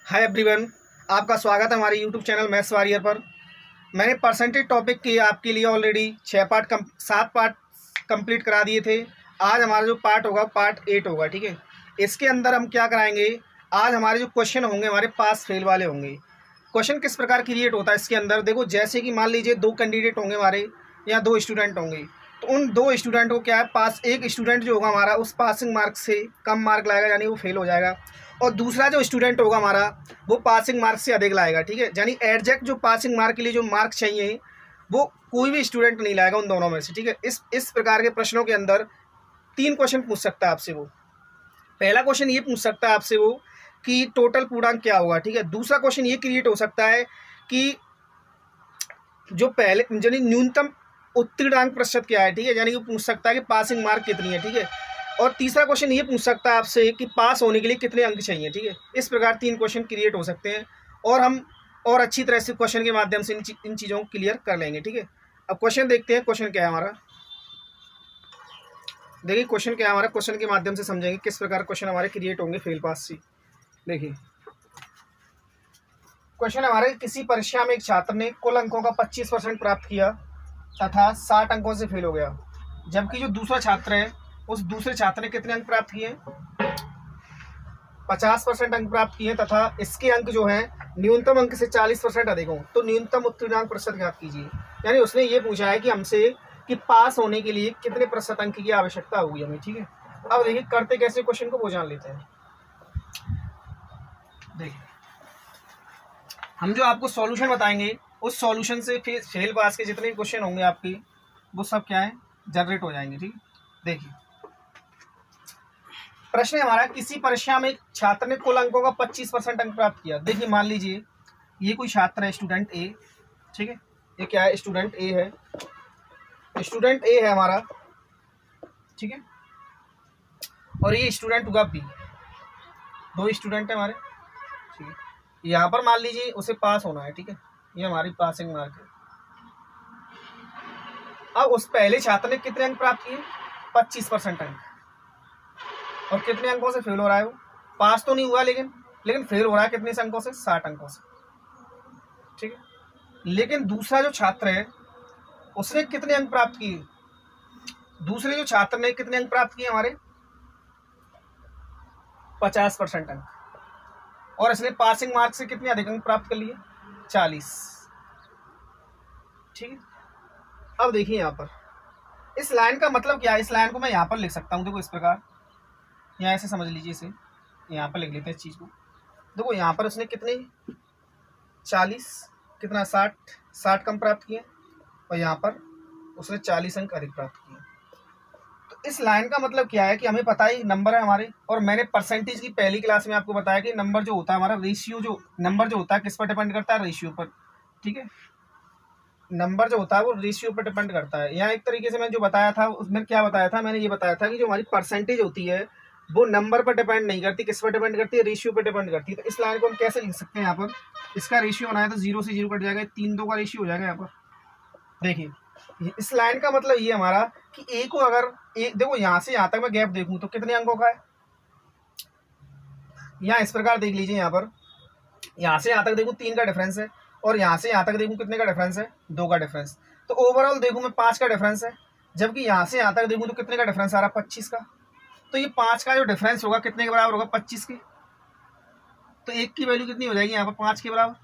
Hi everyone, आपका स्वागत है हमारे यूट्यूब चैनल मैथ्स वॉरियर पर। मैंने परसेंटेज टॉपिक के आपके लिए ऑलरेडी 7 पार्ट कंप्लीट करा दिए थे। आज हमारा जो पार्ट होगा पार्ट 8 होगा, ठीक है। इसके अंदर हम क्या कराएंगे, आज हमारे जो क्वेश्चन होंगे हमारे पास फेल वाले होंगे। क्वेश्चन किस प्रकार क्रिएट होता है इसके अंदर, देखो जैसे कि मान लीजिए 2 कैंडिडेट होंगे हमारे या 2 स्टूडेंट होंगे, तो उन 2 स्टूडेंट को क्या है पास, एक स्टूडेंट जो होगा हमारा उस पासिंग मार्क से कम मार्क लाएगा यानी वो फेल हो जाएगा, और दूसरा जो स्टूडेंट होगा हमारा वो पासिंग मार्क से अधिक लाएगा, ठीक है। यानी एग्जैक्ट जो पासिंग मार्क के लिए जो मार्क चाहिए वो कोई भी स्टूडेंट नहीं लाएगा उन दोनों में से, ठीक है। इस प्रकार के प्रश्नों के अंदर 3 क्वेश्चन पूछ सकता है आपसे वो। पहला क्वेश्चन ये पूछ सकता है आपसे वो कि टोटल पूर्णांक क्या होगा, ठीक है। दूसरा क्वेश्चन ये क्रिएट हो सकता है कि जो पहले यानी न्यूनतम उत्तीर्णांक प्रतिशत क्या है, ठीक है। यानी वो पूछ सकता है कि पासिंग मार्क कितनी है, ठीक है। और तीसरा क्वेश्चन ये पूछ सकता है आपसे कि पास होने के लिए कितने अंक चाहिए, ठीक है। इस प्रकार 3 क्वेश्चन क्रिएट हो सकते हैं और हम और अच्छी तरह से क्वेश्चन के माध्यम से इन चीज़ों को क्लियर कर लेंगे, ठीक है। अब क्वेश्चन देखते हैं, क्वेश्चन क्या है हमारा। देखिए क्वेश्चन क्या है हमारा, क्वेश्चन के माध्यम से समझेंगे किस प्रकार क्वेश्चन हमारे क्रिएट होंगे फेल पास से। देखिए क्वेश्चन हमारे, किसी परीक्षा में एक छात्र ने कुल अंकों का 25% प्राप्त किया तथा 60 अंकों से फेल हो गया, जबकि जो दूसरा छात्र है उस दूसरे छात्र ने कितने अंक प्राप्त किए, 50% अंक प्राप्त किए तथा इसके अंक जो है न्यूनतम अंक से 40% अधिक हो, तो न्यूनतम उत्तीर्णांक प्रतिशत ज्ञात कीजिए। यानी उसने ये पूछा है कि हमसे कि पास होने के लिए कितने प्रतिशत अंक की आवश्यकता होगी हमें, ठीक है। अब देखिए करते कैसे क्वेश्चन को वो जान लेते हैं। देखिए हम जो आपको सॉल्यूशन बताएंगे उस सॉल्यूशन से फिर फेल पास के जितने क्वेश्चन होंगे आपके वो सब क्या है जनरेट हो जाएंगे, ठीक है। देखिए प्रश्न है हमारा, किसी परीक्षा में एक छात्र ने कुल अंकों का 25% अंक प्राप्त किया। देखिए मान लीजिए ये कोई छात्र है स्टूडेंट ए, ठीक है। ये क्या है, स्टूडेंट ए है, स्टूडेंट ए है हमारा, ठीक है। और ये स्टूडेंट होगा बी, 2 स्टूडेंट है हमारे, ठीक है। यहाँ पर मान लीजिए उसे पास होना है, ठीक है। ये हमारी पासिंग मार्क है। अब उस पहले छात्र ने कितने अंक प्राप्त किए, 25% अंक, और कितने अंकों से फेल हो रहा है वो, पास तो नहीं हुआ लेकिन फेल हो रहा है कितने अंकों से, 60 अंकों से, ठीक है। लेकिन दूसरा जो छात्र है उसने कितने अंक प्राप्त किए, दूसरे जो छात्र ने कितने अंक प्राप्त किए हमारे 50% अंक, और इसने पासिंग मार्क से कितने अधिक अंक प्राप्त कर लिए, 40, ठीक है। अब देखिए यहाँ पर इस लाइन का मतलब क्या है, इस लाइन को मैं यहाँ पर लिख सकता हूँ, देखो इस प्रकार, यहाँ ऐसे समझ लीजिए, इसे यहाँ पर लिख लेते हैं इस चीज़ को। देखो यहाँ पर उसने कितने 40 कितना 60 कम प्राप्त किए, और यहाँ पर उसने 40 अंक अधिक प्राप्त किए। तो इस लाइन का मतलब क्या है कि हमें पता है नंबर है हमारे, और मैंने परसेंटेज की पहली क्लास में आपको बताया कि नंबर जो होता है हमारा रेशियो, जो नंबर जो होता है किस पर डिपेंड करता है, रेशियो पर, ठीक है। नंबर जो होता है वो रेशियो पर डिपेंड करता है। यहाँ एक तरीके से मैंने जो बताया था उसमें क्या बताया था, मैंने ये बताया था कि जो हमारी परसेंटेज होती है वो नंबर पर डिपेंड नहीं करती, किस पर डिपेंड करती है, रेशियो पर डिपेंड करती है। तो इस लाइन को हम कैसे लिख सकते हैं, यहाँ पर इसका रेशियो बनाया तो 0 से 0 कट जाएगा, 3 2 का रेशियो हो जाएगा यहाँ पर। देखिए इस लाइन का मतलब ये हमारा कि ए को अगर एक, देखो यहाँ से यहाँ तक मैं गैप देखूँ तो कितने अंकों का है, यहाँ इस प्रकार देख लीजिए, यहाँ पर यहाँ से यहाँ तक देखूँ 3 का डिफरेंस है, और यहाँ से यहाँ तक देखूँ कितने का डिफरेंस है, 2 का डिफरेंस। तो ओवरऑल देखूँ मैं 5 का डिफरेंस है, जबकि यहाँ से यहाँ तक देखूँ तो कितने का डिफरेंस आ रहा है, 25 का। तो ये 5 का जो डिफरेंस होगा कितने के बराबर होगा, 25 के। तो 1 की वैल्यू कितनी हो जाएगी यहाँ पर, 5 के बराबर।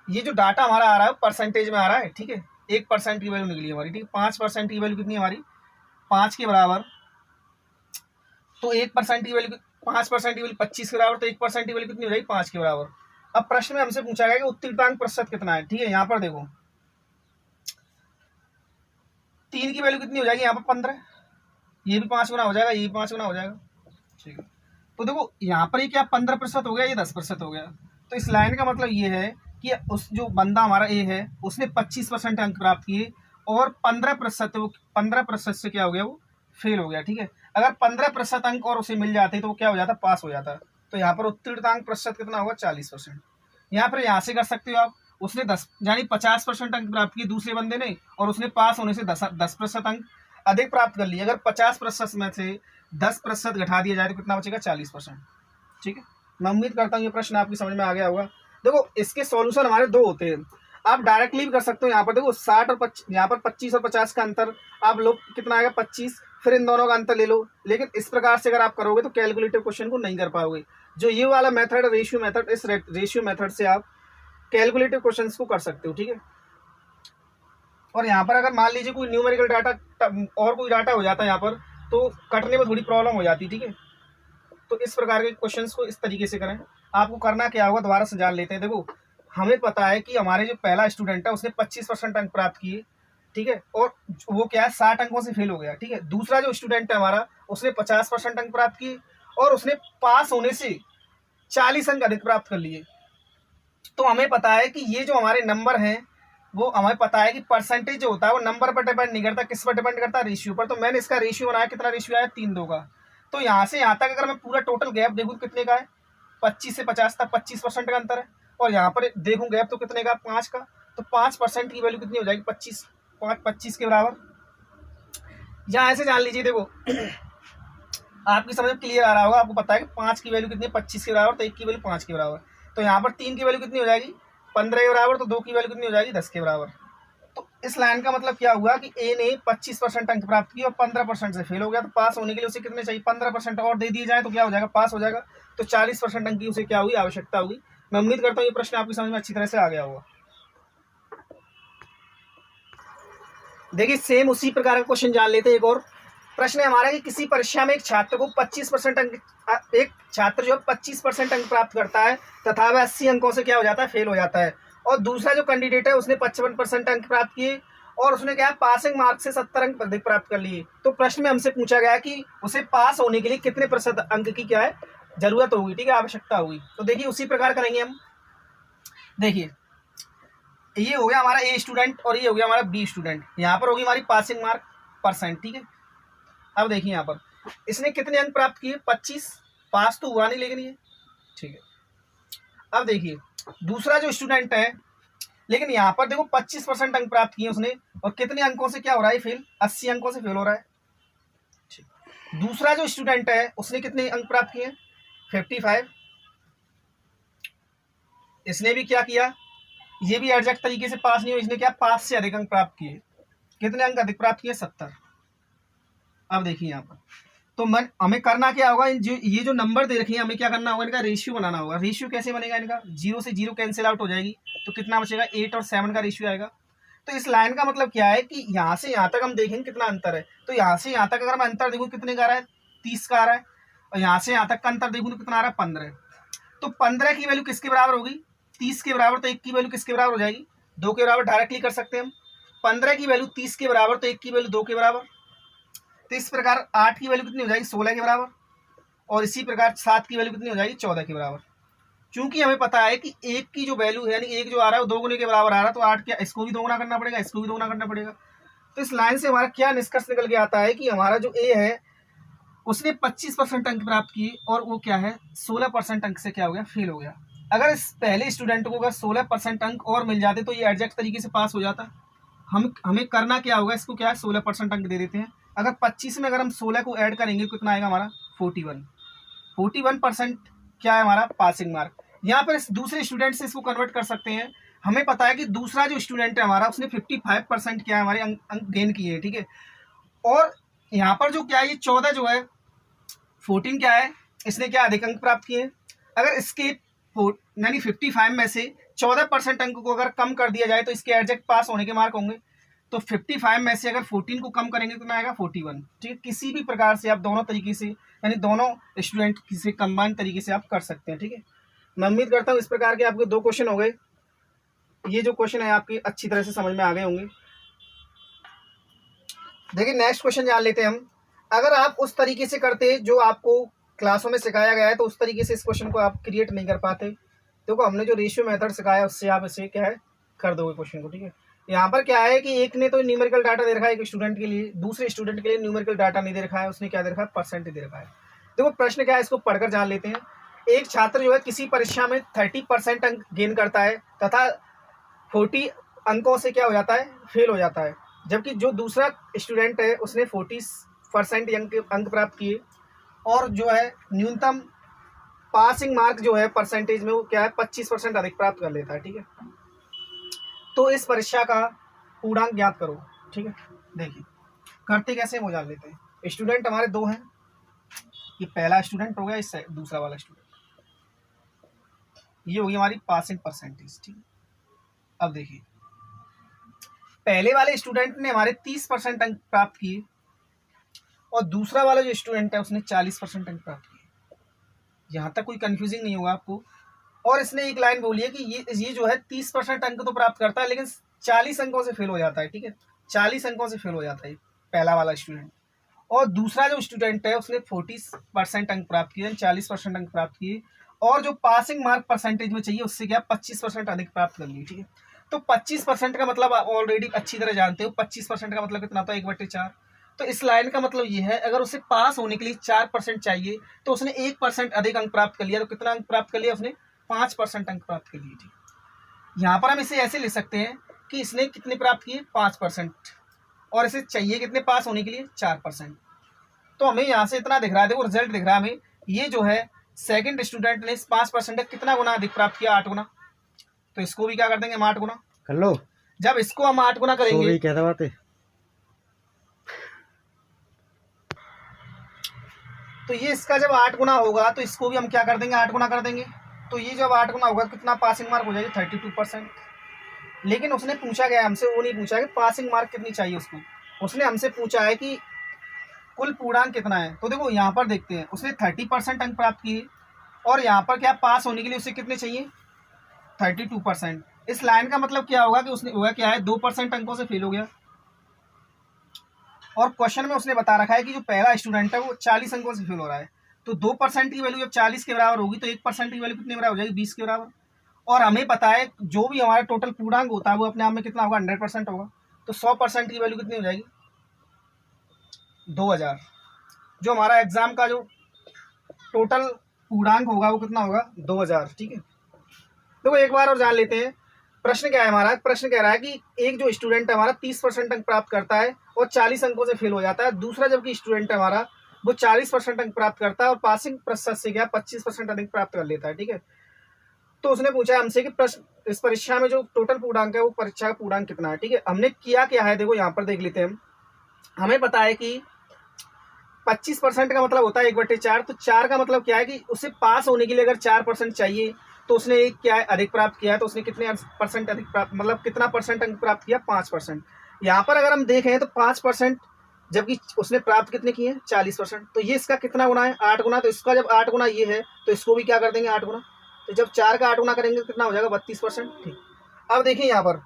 ये जो डाटा हमारा आ रहा है परसेंटेज में आ रहा है, ठीक है। 1% की वैल्यू निकली हमारी, ठीक है। 5% की वैल्यू कितनी है हमारी, 5 के बराबर। तो 1% की वैल्यू 5% की वैल्यू 25 के बराबर, तो 1% की वैल्यू कितनी हो जाएगी, 5 के बराबर। अब प्रश्न में हमसे पूछा गया कि उत्तीर्णांक प्रतिशत कितना है, ठीक है। यहाँ पर देखो 3 की वैल्यू कितनी हो जाएगी यहाँ पर 15, ये भी 5 गुना हो जाएगा, ये भी 5 गुना हो जाएगा, ठीक है। तो देखो यहाँ पर ये क्या 15% हो गया, ये 10% हो गया। तो इस लाइन का मतलब ये है कि उस जो बंदा हमारा ए है उसने 25% अंक प्राप्त किए, और 15% से क्या हो गया, वो फेल हो गया, ठीक है। अगर 15% अंक और उसे मिल जाते तो वो क्या हो जाता, पास हो जाता। तो यहाँ पर उत्तीर्णांक प्रतिशत कितना होगा, 40%। यहाँ पर यहाँ से कर सकते हो आप, उसने 10 यानी 50% अंक प्राप्त किए दूसरे बंदे ने, और उसने पास होने से 10% अंक अधिक प्राप्त कर लिए। अगर 50% में से 10% घटा दिया जाए तो कितना बचेगा, 40%, ठीक है। मैं उम्मीद करता हूँ ये प्रश्न आपकी समझ में आ गया होगा। देखो इसके सॉल्यूशन हमारे दो होते हैं, आप डायरेक्टली भी कर सकते हो। यहाँ पर देखो 60 और 25, यहाँ पर 25 और 50 का अंतर, आप लोग कितना आएगा 25, फिर इन दोनों का अंतर ले लो। लेकिन इस प्रकार से अगर आप करोगे तो कैलकुलेटिव क्वेश्चन को नहीं कर पाओगे। जो ये वाला मेथड रेशियो मेथड, इस रेशियो मेथड से आप कैलकुलेटिव क्वेश्चन को कर सकते हो, ठीक है। और यहाँ पर अगर मान लीजिए कोई न्यूमेरिकल डाटा और कोई डाटा हो जाता है यहाँ पर, तो कटने में थोड़ी प्रॉब्लम हो जाती है, ठीक है। तो इस प्रकार के क्वेश्चंस को इस तरीके से करें। आपको करना क्या होगा, दोबारा से जान लेते हैं। देखो हमें पता है कि हमारे जो पहला स्टूडेंट है उसने 25% अंक प्राप्त किए, ठीक है, और वो क्या है 60 अंकों से फेल हो गया, ठीक है। दूसरा जो स्टूडेंट है हमारा उसने 50% अंक प्राप्त किए और उसने पास होने से 40 अंक अधिक प्राप्त कर लिए। तो हमें पता है कि ये जो हमारे नंबर हैं वो हमें पता है कि परसेंटेज जो होता है वो नंबर पर डिपेंड नहीं करता, किस पर डिपेंड करता है, रेशियो पर। तो मैंने इसका रेशियो बनाया, कितना रेशियो आया 3:2 का। तो यहाँ से यहाँ तक अगर मैं पूरा टोटल गैप देखूँ कितने का है, 25 से 50 तक 25% का अंतर है। और यहाँ पर देखूँ गैप तो कितने का, 5 का। तो 5% की वैल्यू कितनी हो जाएगी, 25 के बराबर। यहाँ ऐसे जान लीजिए, देखो आपकी समझ में क्लियर आ रहा होगा। आपको पता है कि 5 की वैल्यू कितनी है, 25 के बराबर, तो 1 की वैल्यू 5 के बराबर। तो यहाँ पर 3 की वैल्यू कितनी हो जाएगी, 15 के बराबर। तो 2 की वैल्यू कितनी हो जाएगी, 10 के बराबर। तो इस लाइन का मतलब क्या हुआ कि ए ने 25% अंक प्राप्त किए और 15% से फेल हो गया। तो पास होने के लिए उसे कितने चाहिए, 15% और दे दिए जाए तो क्या हो जाएगा, पास हो जाएगा। तो 40% अंक की उसे क्या हुई, आवश्यकता होगी। मैं उम्मीद करता हूँ ये प्रश्न आपकी समझ में अच्छी तरह से आ गया होगा। देखिए सेम उसी प्रकार का क्वेश्चन जान लेते हैं। एक और प्रश्न है हमारा कि किसी परीक्षा में एक छात्र को 25% अंक, एक छात्र जो 25% अंक प्राप्त करता है तथा वह 80 अंकों से क्या हो जाता है, फेल हो जाता है। और दूसरा जो कैंडिडेट है उसने 55% अंक प्राप्त किए और उसने क्या पासिंग मार्क से 70 अंक अधिक प्राप्त कर लिए। तो प्रश्न में हमसे पूछा गया कि उसे पास होने के लिए कितने प्रतिशत अंक की क्या है, जरूरत होगी, ठीक है, आवश्यकता होगी। तो देखिए उसी प्रकार करेंगे हम। देखिए ये हो गया हमारा ए स्टूडेंट और ये हो गया हमारा बी स्टूडेंट। यहाँ पर होगी हमारी पासिंग मार्क परसेंट, ठीक है। अब देखिए यहाँ पर इसने कितने अंक प्राप्त किए, 25, पास तो हुआ नहीं लेकिन ये, ठीक है। अब देखिए दूसरा जो स्टूडेंट है, लेकिन यहाँ पर देखो 25% अंक प्राप्त किए उसने और कितने अंकों से क्या हो रहा है, फेल, 80 अंकों से फेल हो रहा है। दूसरा जो स्टूडेंट है उसने कितने अंक प्राप्त किए, 55। इसने भी क्या किया, ये भी एग्जैक्ट तरीके से पास नहीं हुआ, इसने क्या पास से अधिक अंक प्राप्त किए। कितने अंक अधिक प्राप्त किए, 70। अब देखिए यहाँ पर तो हमें करना क्या होगा, ये जो नंबर दे रखे हैं हमें क्या करना होगा, इनका रेशियो बनाना होगा। रेशियो कैसे बनेगा, इनका 0 से 0 कैंसिल आउट हो जाएगी। तो कितना बचेगा, 8 और 7 का रेशियो आएगा। तो इस लाइन का मतलब क्या है कि यहाँ से यहाँ तक हम देखेंगे कितना अंतर है। तो यहाँ से यहाँ तक अगर मैं अंतर देखूँ कितने का आ रहा है, 30 का आ रहा है। और यहाँ से यहाँ तक का अंतर देखूँ तो कितना आ रहा है, 15। तो 15 की वैल्यू किसके बराबर होगी, 30 के बराबर। तो 1 की वैल्यू किसके बराबर हो जाएगी, 2 के बराबर। डायरेक्टली कर सकते हैं हम। 15 की वैल्यू 30 के बराबर, तो 1 की वैल्यू 2 के बराबर। तो इस प्रकार 8 की वैल्यू कितनी हो जाएगी, 16 के बराबर। और इसी प्रकार 7 की वैल्यू कितनी हो जाएगी, 14 के बराबर। क्योंकि हमें पता है कि 1 की जो वैल्यू है, यानी 1 जो आ रहा है वो 2 गुने के बराबर आ रहा है। तो 8 क्या, इसको भी 2 गुना करना पड़ेगा, इसको भी 2 गुना करना पड़ेगा। तो इस लाइन से हमारा क्या निष्कर्ष निकल के आता है कि हमारा जो ए है उसने 25% अंक प्राप्त किए और वो क्या है 16% अंक से क्या हो गया, फेल हो गया। अगर इस पहले स्टूडेंट को अगर 16% अंक और मिल जाते तो ये एग्जैक्ट तरीके से पास हो जाता। हमें करना क्या होगा, इसको क्या है 16% अंक दे देते हैं। अगर 25 में अगर हम 16 को ऐड करेंगे कितना आएगा हमारा, 41% क्या है हमारा पासिंग मार्क। यहाँ पर इस दूसरे स्टूडेंट से इसको कन्वर्ट कर सकते हैं। हमें पता है कि दूसरा जो स्टूडेंट है हमारा उसने 55% क्या है हमारे अंक गेन किए हैं, ठीक है। और यहाँ पर जो क्या है, ये 14 जो है 14 क्या है, इसने क्या अधिक अंक प्राप्त किए। अगर इसके यानी 55 में से 14% अंक को अगर कम कर दिया जाए तो इसके एग्जैक्ट पास होने के मार्क होंगे। तो 55 में से अगर 14 को कम करेंगे तो आएगा 41, ठीक है। किसी भी प्रकार से आप दोनों तरीके से, यानी दोनों स्टूडेंट से कंबाइंड तरीके से आप कर सकते हैं, ठीक है। मैं उम्मीद करता हूँ इस प्रकार के आपके 2 क्वेश्चन हो गए। ये जो क्वेश्चन है आपकी अच्छी तरह से समझ में आ गए होंगे। देखिए नेक्स्ट क्वेश्चन जान लेते हैं हम। अगर आप उस तरीके से करते जो आपको क्लासों में सिखाया गया है तो उस तरीके से इस क्वेश्चन को आप क्रिएट नहीं कर पाते। देखो हमने जो रेशियो मेथड सिखाया उससे आप इसे क्या है कर दोगे क्वेश्चन को, ठीक है। यहाँ पर क्या है कि एक ने तो न्यूमेरिकल डाटा दे रखा है एक स्टूडेंट के लिए, दूसरे स्टूडेंट के लिए न्यूमेरिकल डाटा नहीं दे रखा है, उसने क्या दे रखा है, परसेंट दे रखा है। देखो प्रश्न क्या है, इसको पढ़कर जान लेते हैं। एक छात्र जो है किसी परीक्षा में 30% अंक गेन करता है तथा 40 अंकों से क्या हो जाता है, फेल हो जाता है। जबकि जो दूसरा स्टूडेंट है उसने 40% अंक प्राप्त किए और जो है न्यूनतम पासिंग मार्क जो है परसेंटेज में वो क्या है 25% अधिक प्राप्त कर लेता है। ठीक है, तो इस परीक्षा का पूर्णांक ज्ञात करो। ठीक है, देखिए करते कैसे वो जान लेते हैं। स्टूडेंट हमारे दो हैं, ये पहला स्टूडेंट हो गया, इससे दूसरा वाला स्टूडेंट, ये होगी हमारी पासिंग परसेंटेज। ठीक है, अब देखिए पहले वाले स्टूडेंट ने हमारे 30% अंक प्राप्त किए और दूसरा वाला जो स्टूडेंट है उसने 40% अंक प्राप्त किए। यहाँ तक कोई कंफ्यूजिंग नहीं होगा आपको। और इसने एक लाइन बोली है कि ये जो है 30% अंक तो प्राप्त करता है लेकिन 40 अंकों से फेल हो जाता है। ठीक है, 40 अंकों से फेल हो जाता है पहला वाला स्टूडेंट। और दूसरा जो स्टूडेंट है उसने 40% अंक प्राप्त किए, 40% अंक प्राप्त किए और जो पासिंग मार्क परसेंटेज में चाहिए उससे क्या 25% अधिक प्राप्त कर लिए। ठीक है, तो 25% का मतलब आप ऑलरेडी अच्छी तरह जानते हो, 25% का मतलब कितना होता है 1/4। तो इस लाइन का मतलब ये है अगर उसे पास होने के लिए 4% चाहिए तो उसने 1% अधिक अंक प्राप्त कर लिया। तो कितना अंक प्राप्त कर लिया उसने 5% अंक प्राप्त कर लिए। ठीक, यहाँ पर हम इसे ऐसे ले सकते हैं कि इसने कितने प्राप्त किए 5% और इसे चाहिए कितने पास होने के लिए 4%। तो हमें यहाँ से इतना दिख रहा है, देखो रिजल्ट दिख रहा है हमें, ये जो है सेकंड स्टूडेंट ने 5% कितना गुना अधिक प्राप्त किया 8 गुना। तो इसको भी क्या कर देंगे हम 8 गुना कर लो। जब इसको हम 8 गुना करेंगे क्या बात है, तो ये इसका जब 8 गुना होगा तो इसको भी हम क्या कर देंगे 8 गुना कर देंगे। तो ये जब 8 गुना होगा कितना पासिंग मार्क हो जाएगी 32%। लेकिन उसने पूछा गया हमसे, वो नहीं पूछा कि पासिंग मार्क कितनी चाहिए उसको, उसने हमसे पूछा है कि कुल पूर्णांक कितना है। तो देखो यहाँ पर देखते हैं उसने 30% अंक प्राप्त किए और यहाँ पर क्या पास होने के लिए उसे कितने चाहिए 32%। इस लाइन का मतलब क्या होगा कि उसने हुआ क्या है 2% अंकों से फेल हो गया। और क्वेश्चन में उसने बता रखा है कि जो पहला स्टूडेंट है वो 40 अंकों से फेल हो रहा है। तो 2% की वैल्यू जब 40 के बराबर होगी तो 1% की वैल्यू कितने बराबर हो जाएगी 20 के बराबर। और हमें पता है जो भी हमारा टोटल पूर्णांक होता है वो अपने आप में कितना होगा 100% होगा। तो 100% की वैल्यू कितनी हो जाएगी 2000। जो हमारा एग्जाम का जो टोटल पूर्णांक होगा वो कितना होगा 2000। ठीक है, देखो एक बार और जान लेते हैं प्रश्न क्या है हमारा। प्रश्न कह रहा है कि एक जो स्टूडेंट है हमारा 30% अंक प्राप्त करता है और 40 अंकों से फेल हो जाता है। दूसरा जबकि स्टूडेंट है हमारा वो 40% अंक प्राप्त करता है और पासिंग प्रतिशत से क्या 25% अधिक प्राप्त कर लेता है। ठीक है, तो उसने पूछा हमसे कि इस परीक्षा में जो टोटल पूर्णांक है वो परीक्षा का पूर्णांक कितना है। ठीक है, हमने किया क्या है देखो यहाँ पर देख लेते हैं। हमें पता है कि 25% का मतलब होता है 1/4। तो 4 का मतलब क्या है कि उसे पास होने के लिए अगर 4% चाहिए तो उसने एक क्या है अधिक प्राप्त किया है। तो उसने कितने परसेंट अधिक प्राप्त मतलब कितना परसेंट अंक प्राप्त किया 5%। यहाँ पर अगर हम देखें तो 5% जबकि उसने प्राप्त कितने किए 40%। तो ये इसका कितना गुना है 8 गुना। तो इसका जब 8 गुना ये है तो इसको भी क्या कर देंगे 8 गुना। तो जब 4 का 8 गुना करेंगे तो कितना हो जाएगा 32%। ठीक, अब देखिए यहाँ पर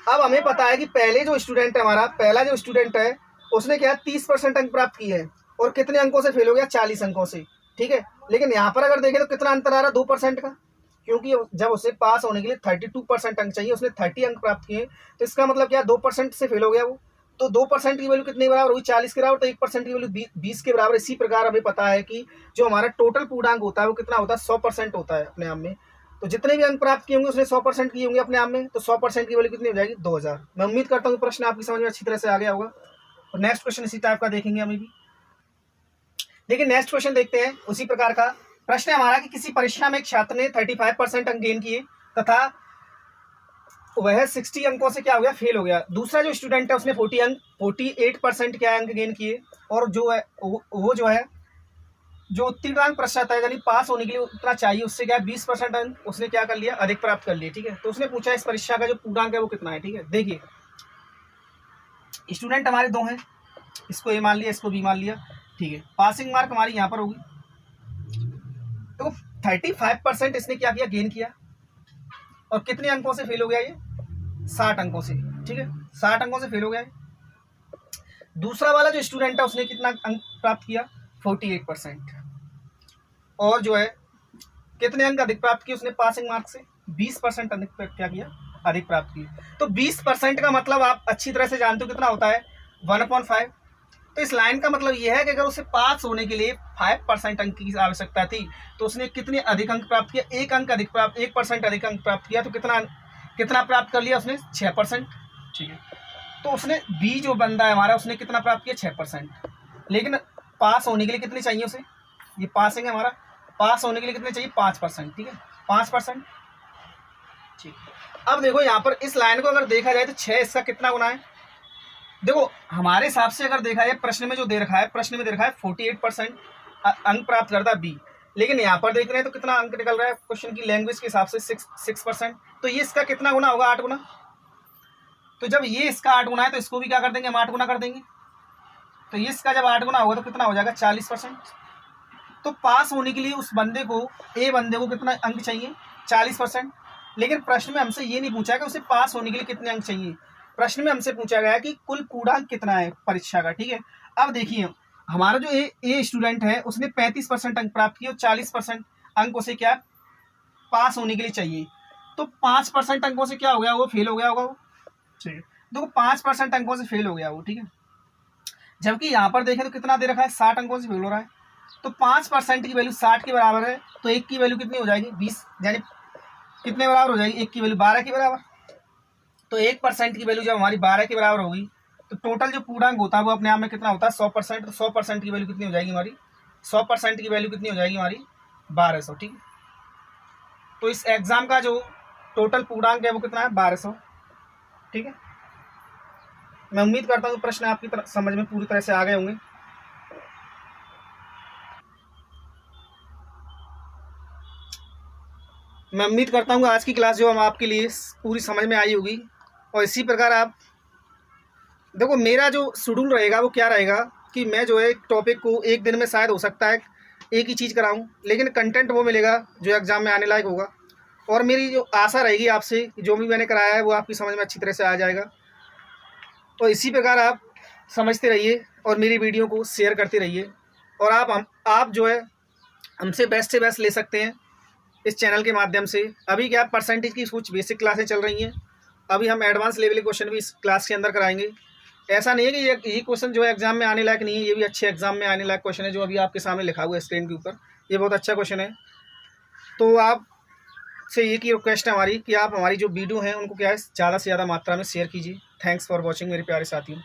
अब हमें पता है कि पहले जो स्टूडेंट है हमारा पहला जो स्टूडेंट है उसने क्या 30% अंक प्राप्त किए हैं और कितने अंकों से फेल हो गया 40 अंकों से। ठीक है, लेकिन यहाँ पर अगर देखें तो कितना अंतर आ रहा है 2% का, क्योंकि जब उसे पास होने के लिए 32% अंक चाहिए उसने 30 अंक प्राप्त किए। तो इसका मतलब क्या 2% से फेल हो गया वो। तो 2% की वैल्यू कितने बराबर हुई 40 के बराबर। तो 1% की वैल्यू 20 के बराबर। इसी प्रकार हमें पता है कि जो हमारा टोटल पूर्णांक होता है वो कितना होता है 100% होता है अपने आप में। तो जितने भी अंक प्राप्त किए होंगे उसने 100% किए होंगे अपने आप में। तो 100% की वैल्यू कितनी हो जाएगी 2000। मैं उम्मीद करता हूँ प्रश्न आपकी समझ में अच्छी तरह से आ गया होगा। और नेक्स्ट क्वेश्चन इसी टाइप का देखेंगे हमें भी। देखिए नेक्स्ट क्वेश्चन देखते हैं उसी प्रकार का प्रश्न है हमारा कि किसी परीक्षा में एक छात्र ने 35% अंक गेन किए तथा वह 60 अंकों से क्या हो गया फेल हो गया। दूसरा जो स्टूडेंट है उसने 48% क्या अंक गेन किए और जो है वो जो है जो उत्तीर्णांक प्रतिशत है यानी पास होने के लिए उतना चाहिए उससे क्या 20% अंक उसने क्या कर लिया अधिक प्राप्त कर लिए। ठीक है, तो उसने पूछा इस परीक्षा का जो पूर्णांक है वो कितना है। ठीक है, देखिए स्टूडेंट हमारे दो हैं, इसको ए मान लिया इसको बी मान लिया। ठीक है, पासिंग मार्क हमारी यहाँ पर होगी। तो 35% इसने क्या किया गेन किया और कितने अंकों से फेल हो गया ये 60 अंकों से। ठीक है, 60 अंकों से फेल हो गया है। दूसरा वाला जो स्टूडेंट है उसने कितना अंक प्राप्त किया 48% और जो है कितने अंक अधिक प्राप्त किए उसने पासिंग मार्क से 20% अधिक क्या किया अधिक प्राप्त किए। तो 20% का मतलब आप अच्छी तरह से जानते हो कितना होता है 1/5। तो इस लाइन का मतलब यह है कि अगर उसे पास होने के लिए 5% अंक की आवश्यकता थी तो उसने कितने अधिक अंक प्राप्त किया 1% अधिक अंक प्राप्त किया। तो कितना प्राप्त कर लिया उसने 6%। ठीक है, तो उसने बी जो बंदा है हमारा उसने कितना प्राप्त किया 6%। लेकिन पास होने के लिए कितने चाहिए उसे, ये पासिंग है हमारा पास होने के लिए कितने चाहिए 5%, ठीक है 5%, ठीक। अब देखो यहाँ पर इस लाइन को अगर देखा जाए तो 6 इसका कितना गुना है। देखो हमारे हिसाब से अगर देखा जाए प्रश्न में जो दे रखा है, प्रश्न में दे रखा है 48% अंक प्राप्त करता बी, लेकिन यहाँ पर देख रहे हैं तो कितना अंक निकल रहा है क्वेश्चन की लैंग्वेज के हिसाब से 6%। तो ये इसका कितना गुना होगा 8 गुना। तो जब ये इसका 8 गुना है तो इसको भी क्या कर देंगे हम 8 गुना कर देंगे। तो ये इसका जब 8 गुना होगा तो कितना हो जाएगा 40%। तो पास होने के लिए उस बंदे को बंदे को कितना अंक चाहिए 40%। लेकिन प्रश्न में हमसे ये नहीं पूछा कि उसे पास होने के लिए कितने अंक चाहिए, प्रश्न में हमसे पूछा गया है कि कुल पूर्णांक कितना है परीक्षा का, ठीक है। अब देखिए हमारा जो ए स्टूडेंट है उसने 35% अंक प्राप्त किए और 40% अंक उसे क्या पास होने के लिए चाहिए। तो 5% अंकों से क्या हो गया वो फेल हो गया होगा वो, ठीक है। देखो 5% अंकों से फेल हो गया वो, ठीक है। जबकि यहाँ पर देखें तो कितना दे रखा है 60 अंकों से फेल हो रहा है। तो 5% की वैल्यू 60 के बराबर है, तो 1 की वैल्यू कितनी हो जाएगी 20, यानी कितने बराबर हो जाएगी 1 की वैल्यू 12 के बराबर। तो 1% की वैल्यू जब हमारी 12 के बराबर होगी तो टोटल जो पूर्णांक होता है वो अपने आप में कितना होता है 100%। तो 100% की वैल्यू कितनी हो जाएगी हमारी 100% की वैल्यू कितनी हो जाएगी हमारी 1200, ठीक है। तो इस एग्जाम का जो टोटल पूर्णांक है वो कितना है 1200, ठीक है। मैं उम्मीद करता हूँ प्रश्न आपकी समझ में पूरी तरह से आ गए होंगे। मैं उम्मीद करता हूँ आज की क्लास जो हम आपके लिए पूरी समझ में आई होगी। और इसी प्रकार आप देखो मेरा जो शेड्यूल रहेगा वो क्या रहेगा कि मैं जो है टॉपिक को एक दिन में शायद हो सकता है एक ही चीज़ कराऊं, लेकिन कंटेंट वो मिलेगा जो एग्ज़ाम में आने लायक होगा। और मेरी जो आशा रहेगी आपसे कि जो भी मैंने कराया है वो आपकी समझ में अच्छी तरह से आ जाएगा। और इसी प्रकार आप समझते रहिए और मेरी वीडियो को शेयर करते रहिए। और आप जो है हमसे बेस्ट से बेस्ट ले सकते हैं इस चैनल के माध्यम से। अभी क्या परसेंटेज की कुछ बेसिक क्लासें चल रही हैं, अभी हम एडवांस लेवल के क्वेश्चन भी इस क्लास के अंदर कराएंगे। ऐसा नहीं है कि ये क्वेश्चन जो है एग्जाम में आने लायक नहीं है, ये भी अच्छे एग्जाम में आने लायक क्वेश्चन है। जो अभी आपके सामने लिखा हुआ है स्क्रीन के ऊपर, ये बहुत अच्छा क्वेश्चन है। तो आप से एक ही रिक्वेस्ट है हमारी कि आप हमारी जो वीडियो हैं उनको क्या है ज़्यादा से ज़्यादा मात्रा में शेयर कीजिए। थैंक्स फॉर वॉचिंग मेरे प्यारे साथियों।